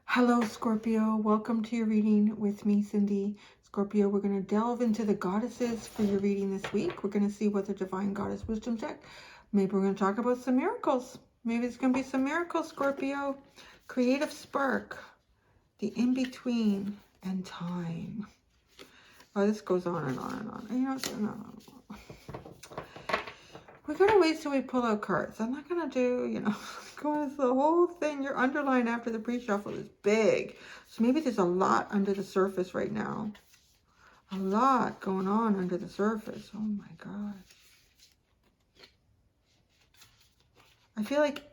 Hello, Scorpio. Welcome to your reading with me, Cindy. Scorpio, we're going to delve into the goddesses for your reading this week. We're going to see what the Divine Goddess Wisdom deck. Maybe we're going to talk about some miracles. Maybe it's going to be some miracles, Scorpio. Creative spark, the in-between, and time. Oh, this goes on and on and on. You know, no. We're going to wait till we pull out cards. I'm not going to do, go into the whole thing. Your underline after the pre-shuffle is big. So maybe there's a lot under the surface right now. A lot going on under the surface. Oh my God. I feel like,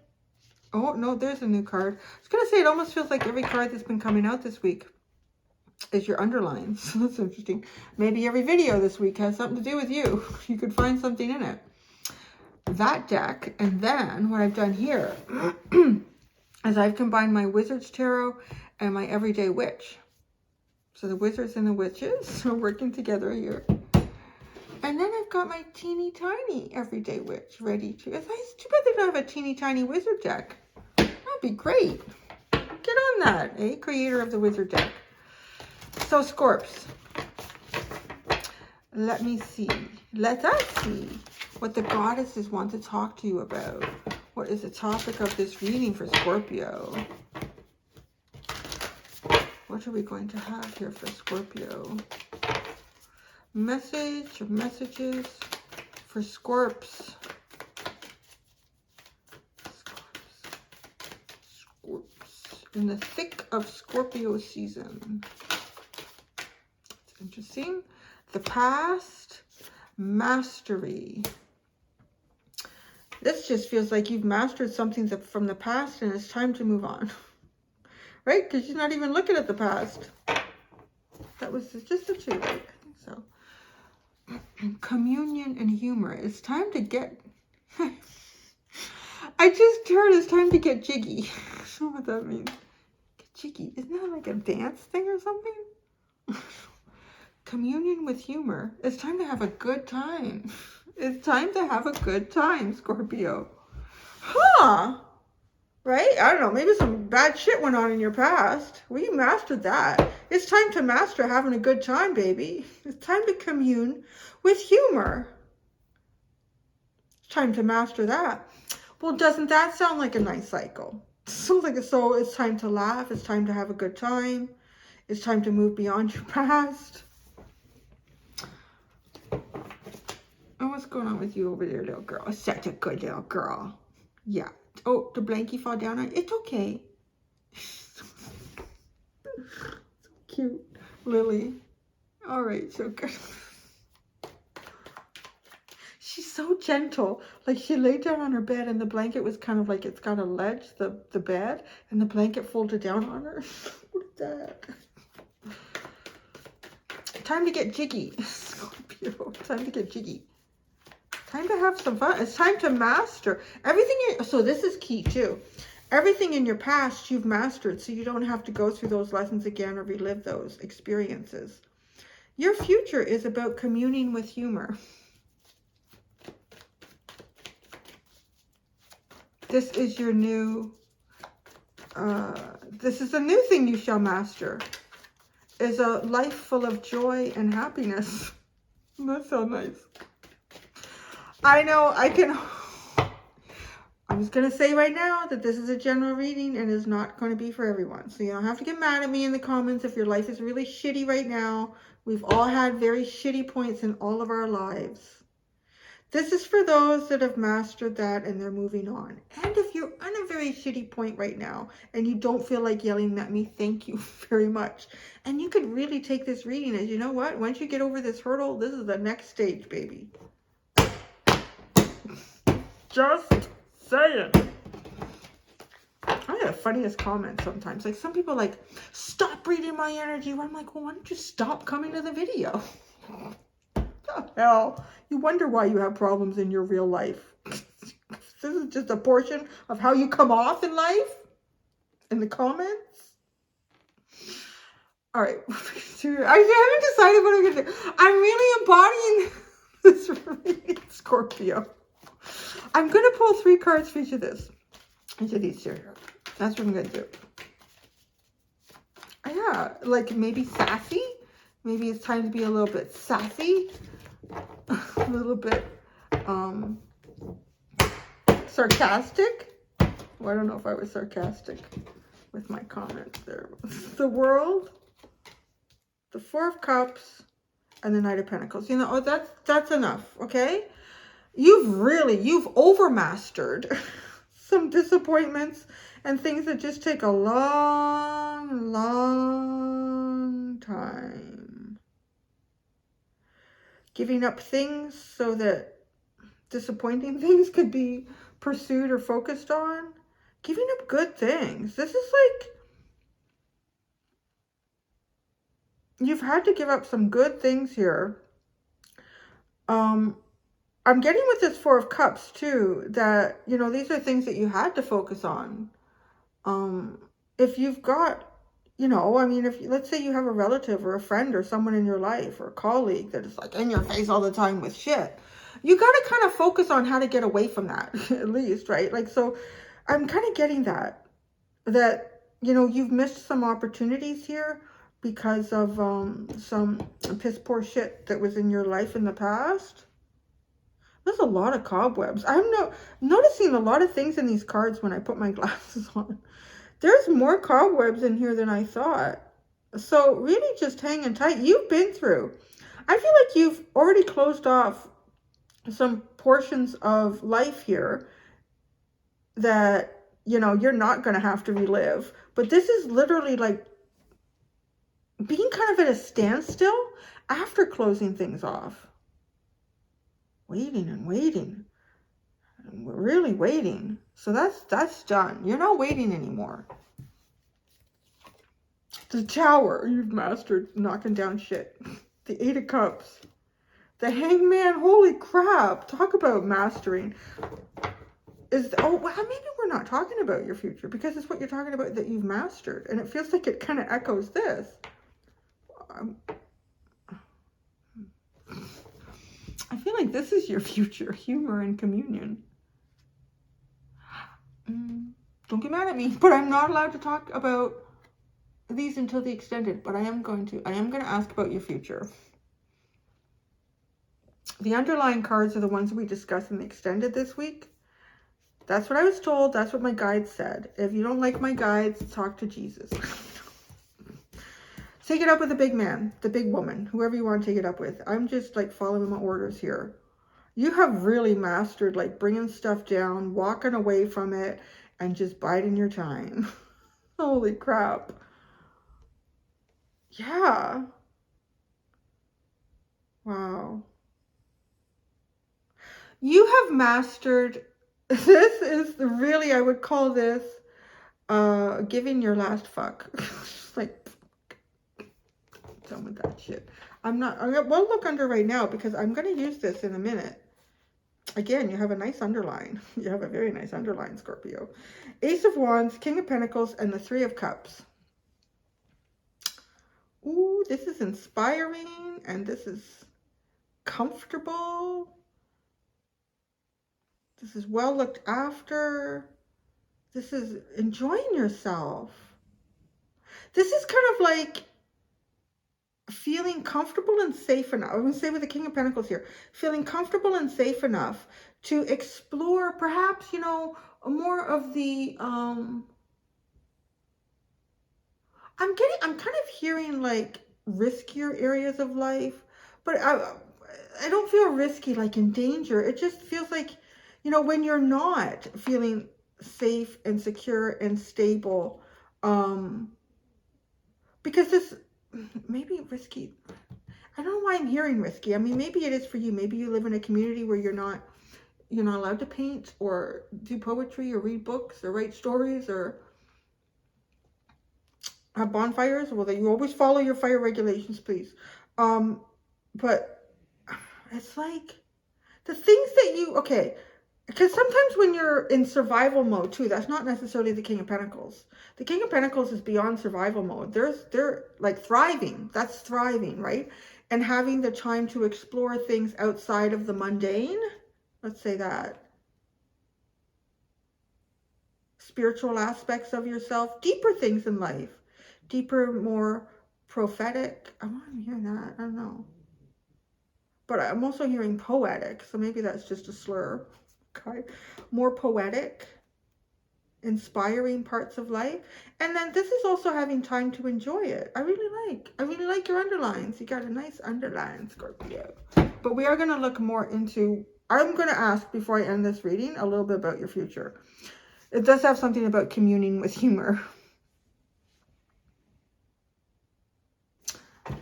oh no, there's a new card. I was going to say, it almost feels like every card that's been coming out this week is your underlines. So that's interesting. Maybe every video this week has something to do with you. You could find something in it. That deck, and then what I've done here is I've combined my Wizard's Tarot and my Everyday Witch. So the Wizards and the Witches are working together here. And then I've got my teeny tiny Everyday Witch ready to. It's nice. Too bad they don't have a teeny tiny Wizard deck. That'd be great. Get on that, eh? Creator of the Wizard deck. So Scorps, let me see. Let us see what the goddesses want to talk to you about. What is the topic of this reading for Scorpio? What are we going to have here for Scorpio? Message or messages for Scorps. Scorps. In the thick of Scorpio season. It's interesting. The past. Mastery. This just feels like you've mastered something from the past and it's time to move on. Right? Because you're not even looking at the past. That was just the two, right? I think so. Communion and humor. It's time to get... I just heard it's time to get jiggy. I don't know what that means. Get jiggy. Isn't that like a dance thing or something? Communion with humor. It's time to have a good time. It's time to have a good time, Scorpio. Huh? Right? I don't know. Maybe some bad shit went on in your past. We mastered that. It's time to master having a good time, baby. It's time to commune with humor. It's time to master that. Well, doesn't that sound like a nice cycle? So it's time to laugh. It's time to have a good time. It's time to move beyond your past. Oh, what's going on with you over there, little girl? Such a good little girl. Yeah. Oh, the blankie fall down on it's okay. So cute. Lily. All right, so good. She's so gentle. Like she laid down on her bed and the blanket was kind of like it's got a ledge, the bed, and the blanket folded down on her. What is that? Time to get jiggy. Scorpio. Time to get jiggy. Time to have some fun. It's time to master everything. So this is key too. Everything in your past you've mastered, so you don't have to go through those lessons again or relive those experiences. Your future is about communing with humor. This is your new, this is a new thing you shall master. Is a life full of joy and happiness. That's so nice. I know I was going to say right now that this is a general reading and is not going to be for everyone. So you don't have to get mad at me in the comments if your life is really shitty right now. We've all had very shitty points in all of our lives. This is for those that have mastered that and they're moving on. And if you're on a very shitty point right now and you don't feel like yelling at me, thank you very much. And you could really take this reading as, you know what? Once you get over this hurdle, this is the next stage, baby. Just saying. I have the funniest comments sometimes. Like some people like, stop reading my energy. I'm like, well, why don't you stop coming to the video? The hell? You wonder why you have problems in your real life. This is just a portion of how you come off in life? In the comments? All right. I haven't decided what I'm going to do. I'm really embodying this reading. Scorpio. I'm going to pull 3 cards for each of this. Each of these here. That's what I'm going to do. Yeah, like maybe sassy. Maybe it's time to be a little bit sassy. A little bit sarcastic. Well, I don't know if I was sarcastic with my comments there. The World, the 4 of Cups, and the Knight of Pentacles. You know, that's enough, okay? You've overmastered some disappointments and things that just take a long, long time. Giving up things so that disappointing things could be pursued or focused on. Giving up good things. This is like, you've had to give up some good things here. I'm getting with this 4 of Cups too, that, you know, these are things that you had to focus on. If you've got, you know, I mean, if let's say you have a relative or a friend or someone in your life or a colleague that is like in your face all the time with shit, you got to kind of focus on how to get away from that, at least, right? Like, so I'm kind of getting that, you know, you've missed some opportunities here because of some piss poor shit that was in your life in the past. There's a lot of cobwebs. I'm noticing a lot of things in these cards when I put my glasses on. There's more cobwebs in here than I thought. So really just hanging tight. You've been through. I feel like you've already closed off some portions of life here that, you know, you're not going to have to relive. But this is literally like being kind of at a standstill after closing things off. Waiting and waiting. And we're really waiting. So that's done. You're not waiting anymore. The Tower. You've mastered knocking down shit. The 8 of Cups. The Hangman. Holy crap. Talk about mastering. Oh, well, maybe we're not talking about your future because it's what you're talking about that you've mastered. And it feels like it kind of echoes this. I feel like this is your future. Humor and communion. Don't get mad at me, but I'm not allowed to talk about these until the extended, but I am going to ask about your future. The underlying cards are the ones that we discussed in the extended this week. That's what I was told. That's what my guides said. If you don't like my guides, talk to Jesus. Take it up with the big man, the big woman, whoever you want to take it up with. I'm just like following my orders here. You have really mastered like bringing stuff down, walking away from it, and just biding your time. Holy crap. Yeah. Wow. You have mastered, this is really, I would call this giving your last fuck. Like, done with that shit. Well, look under right now because I'm going to use this in a minute. Again, you have a nice underline. You have a very nice underline, Scorpio. Ace of Wands, King of Pentacles, and the 3 of Cups. Ooh, this is inspiring and this is comfortable. This is well looked after. This is enjoying yourself. This is kind of like feeling comfortable and safe enough. I'm going to say with the King of Pentacles here, feeling comfortable and safe enough to explore perhaps, you know, more of the, I'm kind of hearing like riskier areas of life, but I don't feel risky like in danger. It just feels like, you know, when you're not feeling safe and secure and stable, because this maybe risky. I don't know why I'm hearing risky. I mean, maybe it is for you. Maybe you live in a community where you're not allowed to paint or do poetry or read books or write stories or have bonfires. Well, you always follow your fire regulations, please. But it's like the things that you, okay, because sometimes when you're in survival mode too, that's not necessarily the King of Pentacles. The King of Pentacles is beyond survival mode. They're like thriving. That's thriving, right? And having the time to explore things outside of the mundane. Let's say that. Spiritual aspects of yourself, deeper things in life, deeper, more prophetic. I want to hear that. I don't know. But I'm also hearing poetic, so maybe that's just a slur. Okay. More poetic, inspiring parts of life. And then this is also having time to enjoy it. I really like your underlines. You got a nice underline, Scorpio. But we are going to look more into, I'm going to ask before I end this reading a little bit about your future. It does have something about communing with humor.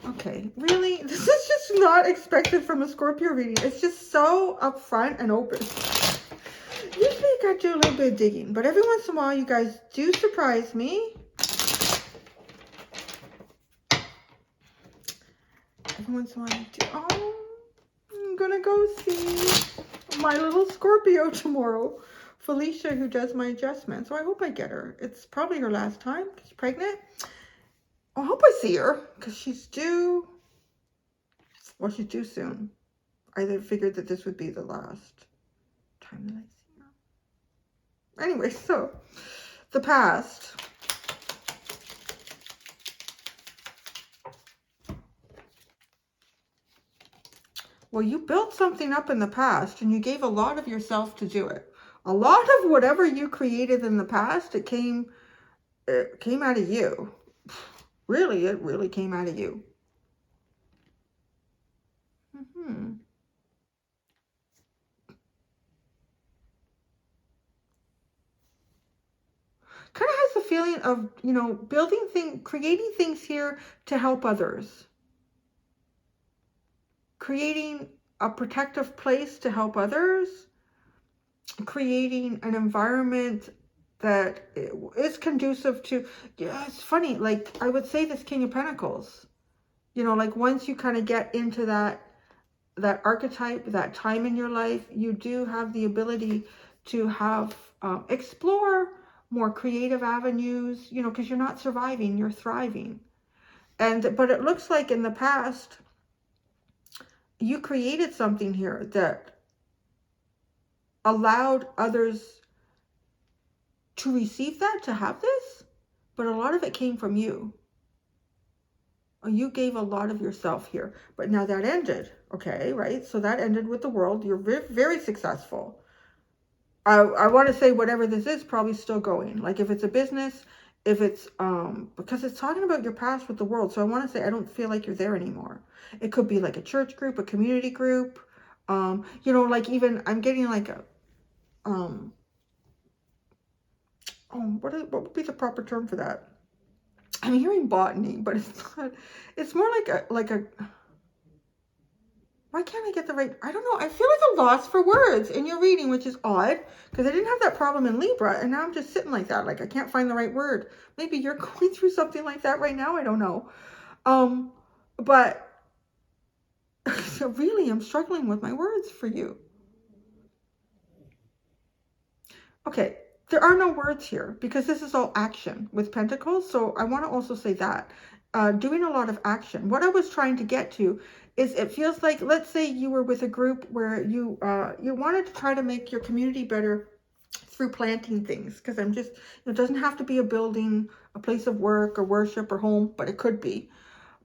Okay, really? This is just not expected from a Scorpio reading. It's just so upfront and open. Usually I gotta do a little bit of digging, but every once in a while you guys do surprise me. Every once in a while you do. Oh, I'm gonna go see my little Scorpio tomorrow. Felicia, who does my adjustment. So I hope I get her. It's probably her last time because she's pregnant. I hope I see her because she's due. Well, she's due soon. I figured that this would be the last time that I see her. Anyway, so the past. Well, you built something up in the past and you gave a lot of yourself to do it. A lot of whatever you created in the past, it came out of you. Really, it really came out of you. Kind of has the feeling of, you know, creating things here to help others. Creating a protective place to help others. Creating an environment that is conducive to, yeah, it's funny, like I would say this King of Pentacles, you know, like once you kind of get into that archetype, that time in your life, you do have the ability to have, explore more creative avenues, you know, because you're not surviving, you're thriving. But it looks like in the past, you created something here that allowed others to receive that, to have this, but a lot of it came from you. You gave a lot of yourself here, but now that ended, okay, right? So that ended with the world. You're very, very successful. I want to say whatever this is, probably still going. Like if it's a business, if it's, because it's talking about your past with the world. So I want to say, I don't feel like you're there anymore. It could be like a church group, a community group, you know, like even I'm getting like a, what would be the proper term for that? I'm hearing botany, but it's not. It's more like a. Why can't I get the right? I don't know. I feel like a loss for words in your reading, which is odd because I didn't have that problem in Libra, and now I'm just sitting like that, like I can't find the right word. Maybe you're going through something like that right now. I don't know. But so really, I'm struggling with my words for you. Okay. There are no words here because this is all action with Pentacles. So I want to also say that doing a lot of action. What I was trying to get to is it feels like, let's say you were with a group where you wanted to try to make your community better through planting things. Because I'm just, it doesn't have to be a building, a place of work or worship or home, but it could be.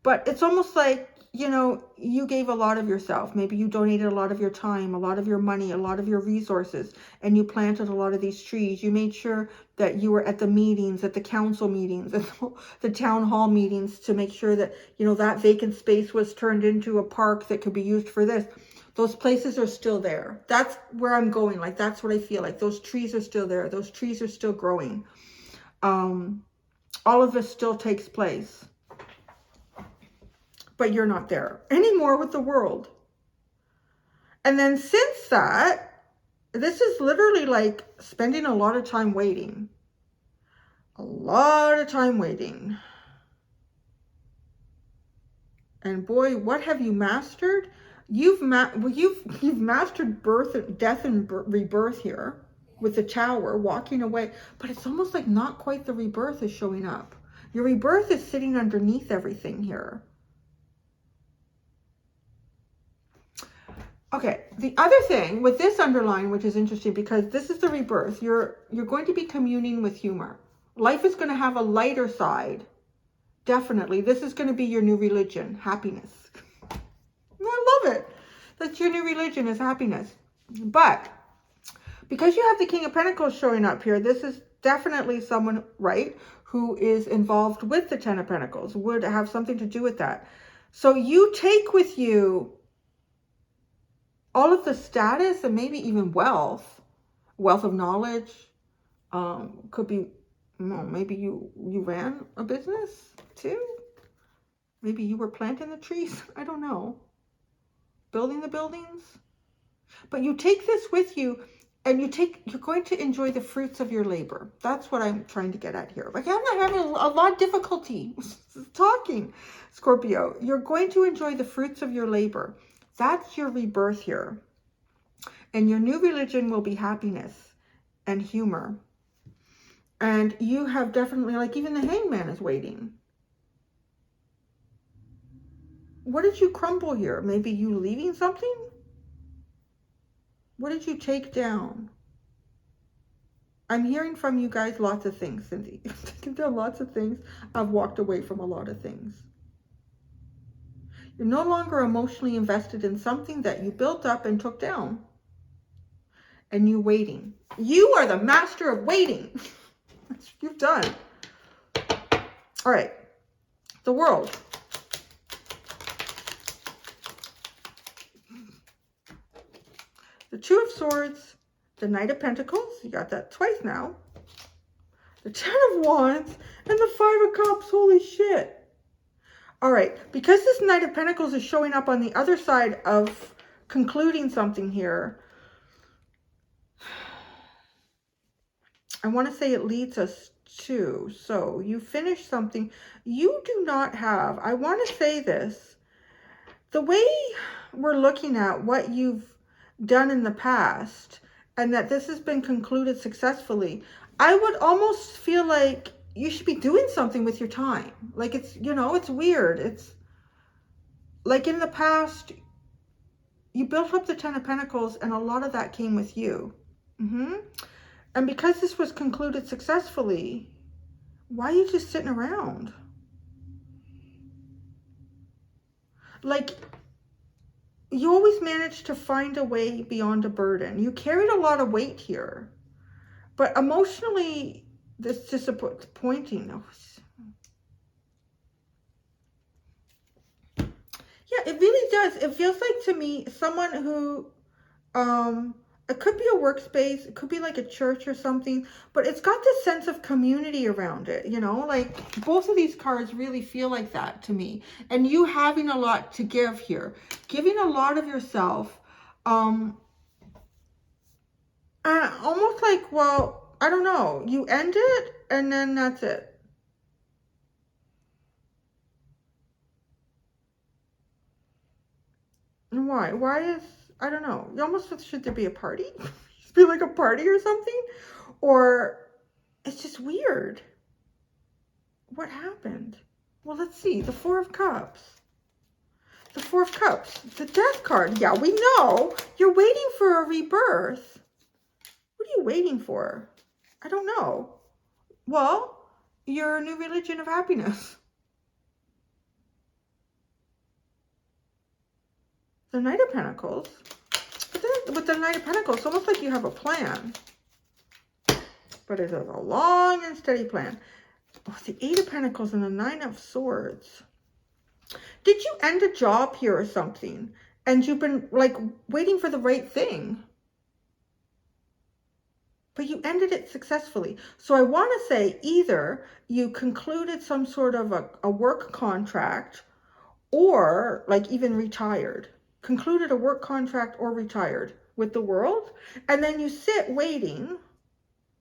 But it's almost like, you know, you gave a lot of yourself. Maybe you donated a lot of your time, a lot of your money, a lot of your resources, and you planted a lot of these trees. You made sure that you were at the meetings, at the council meetings, at the town hall meetings to make sure that, you know, that vacant space was turned into a park that could be used for this. Those places are still there. That's where I'm going. Like, that's what I feel like. Those trees are still there. Those trees are still growing. All of this still takes place. But you're not there anymore with the world. And then since that, this is literally like spending a lot of time waiting. A lot of time waiting. And boy, what have you mastered? You've mastered birth, death, and rebirth here with the Tower, walking away. But it's almost like not quite the rebirth is showing up. Your rebirth is sitting underneath everything here. Okay, the other thing with this underline, which is interesting because this is the rebirth, you're going to be communing with humor. Life is going to have a lighter side. Definitely. This is going to be your new religion, happiness. I love it. That's your new religion is happiness. But because you have the King of Pentacles showing up here, this is definitely someone, right, who is involved with the Ten of Pentacles, would have something to do with that. So you take with you all of the status and maybe even wealth of knowledge. Could be, well, maybe you ran a business too. Maybe you were planting the trees. I don't know. Building the buildings. But you take this with you and you're going to enjoy the fruits of your labor. That's what I'm trying to get at here. Like, I'm not having a lot of difficulty talking, Scorpio. You're going to enjoy the fruits of your labor. That's your rebirth here. And your new religion will be happiness and humor. And you have definitely, like, even the Hangman is waiting. What did you crumble here? Maybe you leaving something? What did you take down? I'm hearing from you guys lots of things, Cindy. There are lots of things. I've walked away from a lot of things. You're no longer emotionally invested in something that you built up and took down. And you waiting. You are the master of waiting. That's what you've done. All right. The World. The Two of Swords. The Knight of Pentacles. You got that twice now. The Ten of Wands. And the Five of Cups. Holy shit. All right, because this Knight of Pentacles is showing up on the other side of concluding something here, I want to say it leads us to, so you finish something. You do not have, I want to say this, the way we're looking at what you've done in the past and that this has been concluded successfully, I would almost feel like you should be doing something with your time. Like, it's, you know, it's weird. It's like in the past, you built up the Ten of Pentacles and a lot of that came with you. And because this was concluded successfully, why are you just sitting around? Like, you always managed to find a way beyond a burden. You carried a lot of weight here. But emotionally, this disappointing. Yeah, it really does. It feels like to me, someone who, it could be a workspace, it could be like a church or something, but it's got this sense of community around it, you know, like both of these cards really feel like that to me. And you having a lot to give here, giving a lot of yourself, almost like, well, I don't know, you end it and then that's it. And why? Why is, I don't know, you almost, should there be a party? Be like a party or something? Or it's just weird. What happened? Well, let's see. The Four of Cups. The Four of Cups. The Death card. Yeah, we know. You're waiting for a rebirth. What are you waiting for? I don't know. Well, your new religion of happiness. The Knight of Pentacles. But then with the Knight of Pentacles, it's almost like you have a plan. But it is a long and steady plan. Oh, the Eight of Pentacles and the Nine of Swords. Did you end a job here or something? And you've been like waiting for the right thing. But you ended it successfully. So I want to say either you concluded some sort of a work contract or like even retired. Concluded a work contract or retired with the World. And then you sit waiting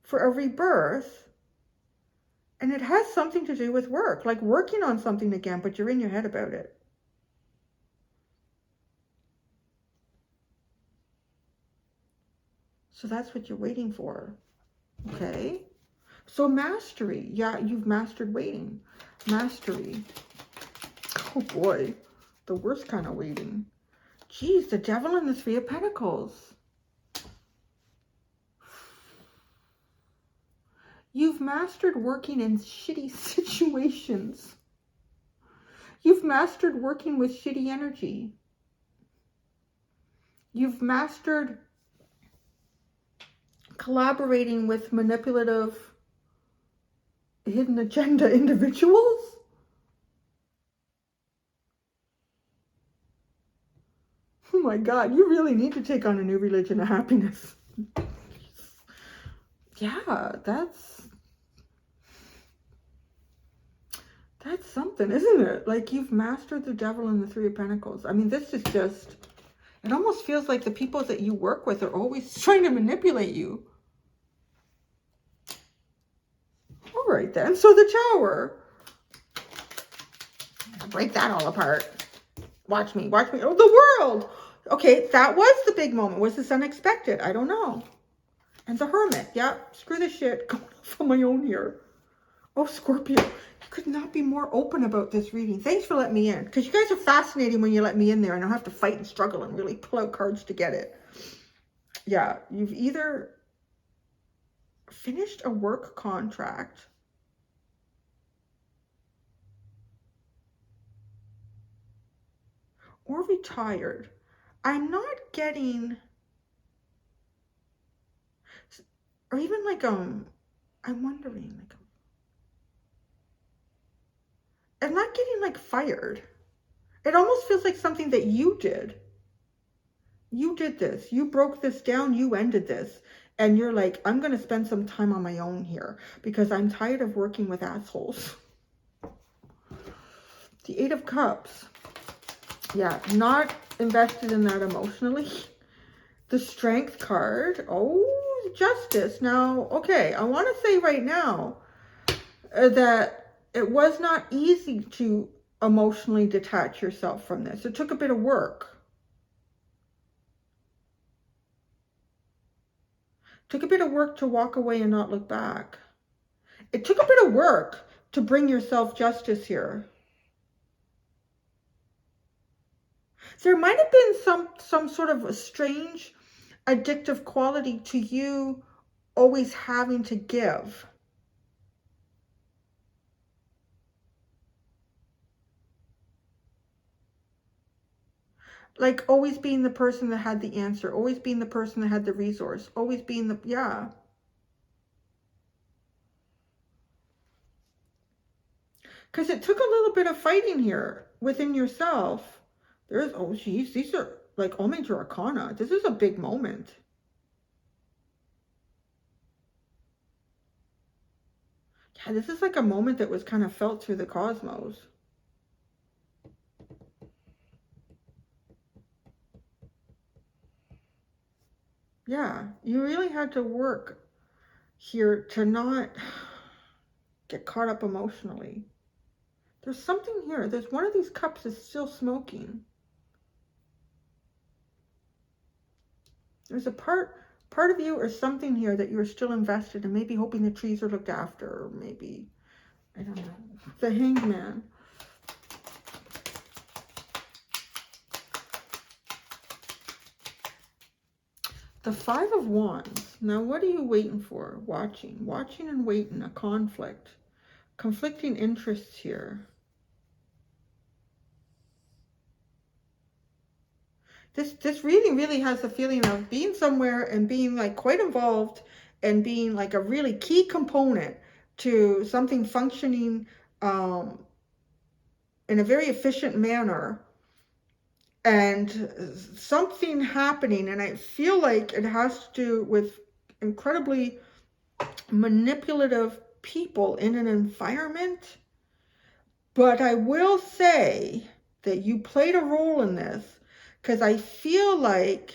for a rebirth. And it has something to do with work. Like working on something again, but you're in your head about it. So that's what you're waiting for. Okay. So mastery. Yeah, you've mastered waiting. Mastery. Oh boy. The worst kind of waiting. Geez, the Devil and the Three of Pentacles. You've mastered working in shitty situations. You've mastered working with shitty energy. You've mastered collaborating with manipulative, hidden agenda individuals. Oh my God, you really need to take on a new religion of happiness. Yeah, that's something, isn't it? Like, you've mastered the Devil and the Three of Pentacles. I mean, this is just, it almost feels like the people that you work with are always trying to manipulate you. All right then, so the Tower. I'll break that all apart. Watch me, watch me. Oh, the World. Okay, that was the big moment. Was this unexpected? I don't know. And the Hermit. Yeah, screw this shit. Going off on my own here. Oh, Scorpio. You could not be more open about this reading. Thanks for letting me in. Because you guys are fascinating when you let me in there. I don't have to fight and struggle and really pull out cards to get it. Yeah, you've either finished a work contract or retired. I'm not getting, or even like, I'm wondering, like, I'm not getting like fired. It almost feels like something that you did. You did this. You broke this down. You ended this. And you're like, I'm going to spend some time on my own here because I'm tired of working with assholes. The Eight of Cups. Yeah, not invested in that emotionally. The Strength card. Oh, Justice. Now, okay, I want to say right now that it was not easy to emotionally detach yourself from this. It took a bit of work. It took a bit of work to walk away and not look back. It took a bit of work to bring yourself justice here. There might have been some sort of a strange addictive quality to you always having to give. Like always being the person that had the answer, always being the person that had the resource, always being the, yeah. Because it took a little bit of fighting here within yourself. There's, oh geez, these are like all major arcana. This is a big moment. Yeah, this is like a moment that was kind of felt through the cosmos. Yeah, you really had to work here to not get caught up emotionally. There's something here. There's one of these cups is still smoking. There's a part of you or something here that you're still invested in, maybe hoping the trees are looked after, or maybe, I don't know. The Hangman. The Five of Wands. Now, what are you waiting for? Watching and waiting, a conflict. Conflicting interests here. This reading really has the feeling of being somewhere and being like quite involved and being like a really key component to something functioning in a very efficient manner, and something happening, and I feel like it has to do with incredibly manipulative people in an environment. But I will say that you played a role in this, because I feel like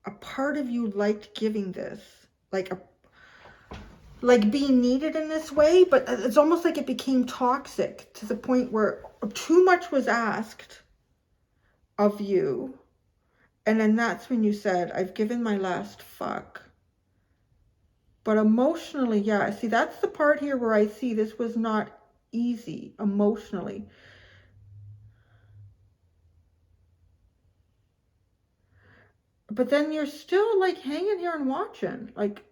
a part of you liked giving this, like being needed in this way, but it's almost like it became toxic to the point where too much was asked of you. And then that's when you said, I've given my last fuck. But emotionally, yeah, see, that's the part here where I see this was not easy emotionally. But then you're still like hanging here and watching, like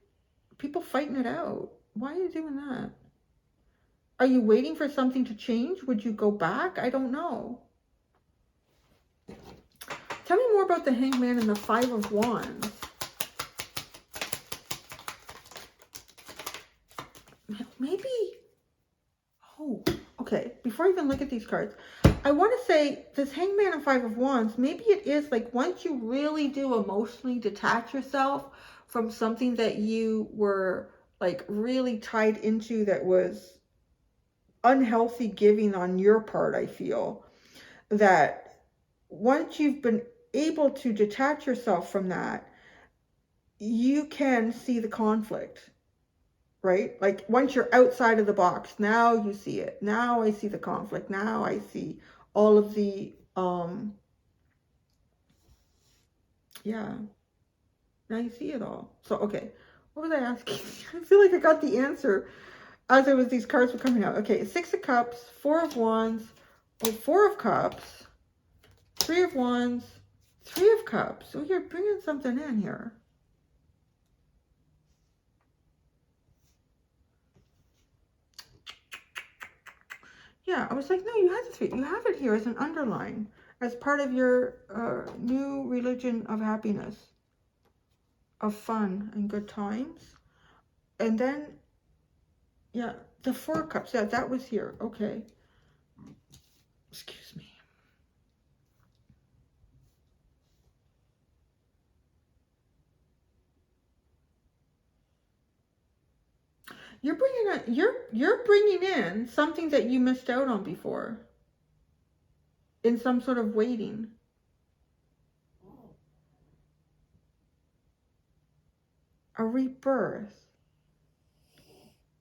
people fighting it out. Why are you doing that? Are you waiting for something to change? Would you go back? I don't know. Tell me more about the Hangman and the Five of Wands. Maybe, oh, okay. Before I even look at these cards, I want to say this Hangman and Five of Wands, maybe it is like once you really do emotionally detach yourself from something that you were like really tied into that was unhealthy giving on your part, I feel that once you've been able to detach yourself from that, you can see the conflict, right? Like once you're outside of the box, now you see it. Now I see the conflict. Now I see all of the, yeah, now you see it all. So, okay, what was I asking? I feel like I got the answer as these cards were coming out. Okay, Six of Cups, Four of Wands, oh, Four of Cups, Three of Wands, Three of Cups. So you're bringing something in here. Yeah, I was like, no, you have the three. You have it here as an underline, as part of your new religion of happiness, of fun and good times. And then, yeah, the Four of Cups. Yeah, that was here. Okay. Excuse me. You're bringing in something that you missed out on before, in some sort of waiting. A rebirth.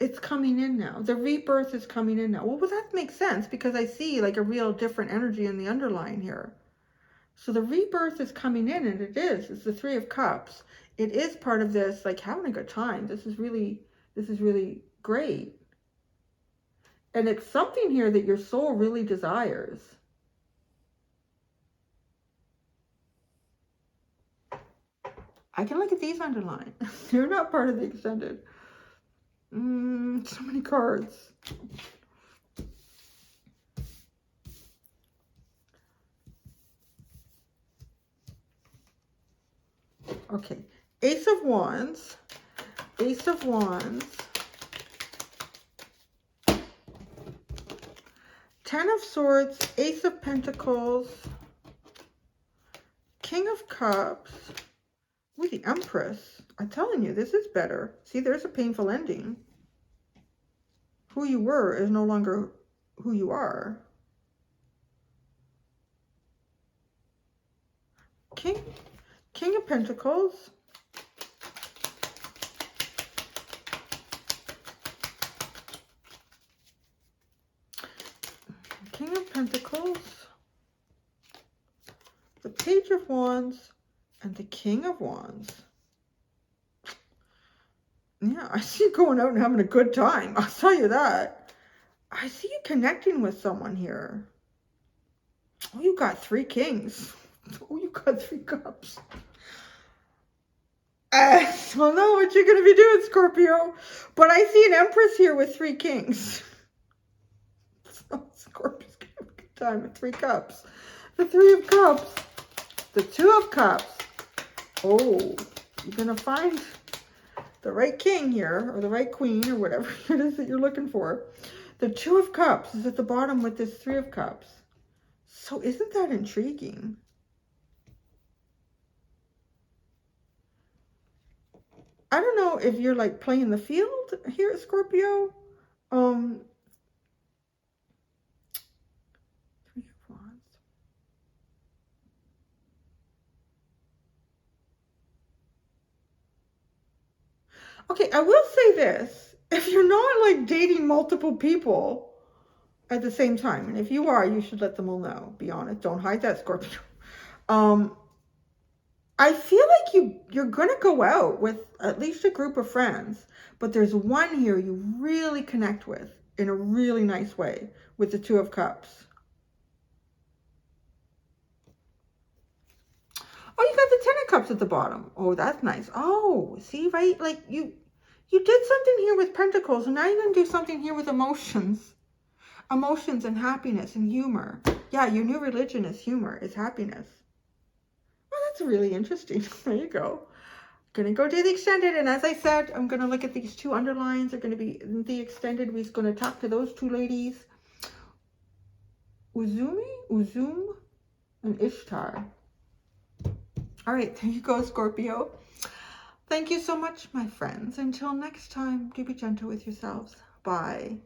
It's coming in now. The rebirth is coming in now. Well, that makes sense because I see like a real different energy in the underline here. So the rebirth is coming in, and it is. It's the Three of Cups. It is part of this, like having a good time. This is really great. And it's something here that your soul really desires. I can look at these underlined. They're not part of the extended. So many cards. Okay. Ace of Wands. Ace of Wands. Ten of Swords. Ace of Pentacles. King of Cups. Ooh, the Empress. I'm telling you, this is better. See, there's a painful ending. Who you were is no longer who you are. King of Pentacles. King of Pentacles. The Page of Wands. And the King of Wands. Yeah, I see you going out and having a good time. I'll tell you that. I see you connecting with someone here. Oh, you got three kings. Oh, you got three cups. I don't know what you're going to be doing, Scorpio. But I see an Empress here with three kings. So Scorpio's going to have a good time with three cups. The Three of Cups. The Two of Cups. Oh, you're going to find the right king here, or the right queen, or whatever it is that you're looking for. The Two of Cups is at the bottom with this Three of Cups. So isn't that intriguing? I don't know if you're like playing the field here at Scorpio. Three of Wands. Okay, I will say this. If you're not like dating multiple people at the same time, and if you are, you should let them all know. Be honest. Don't hide that, Scorpio. I feel like you're going to go out with at least a group of friends, but there's one here you really connect with in a really nice way with the Two of Cups. Oh, you got the Ten of Cups at the bottom. Oh, that's nice. Oh, see, right? Like you did something here with Pentacles, and now you're going to do something here with emotions. Emotions and happiness and humor. Yeah, your new religion is humor, is happiness. Well, that's really interesting. There you go. Gonna go do the extended, and as I said, I'm gonna look at these two underlines. They're gonna be in the extended. We're gonna talk to those two ladies, Uzum, and Ishtar. All right, there you go, Scorpio. Thank you so much, my friends. Until next time, do be gentle with yourselves. Bye.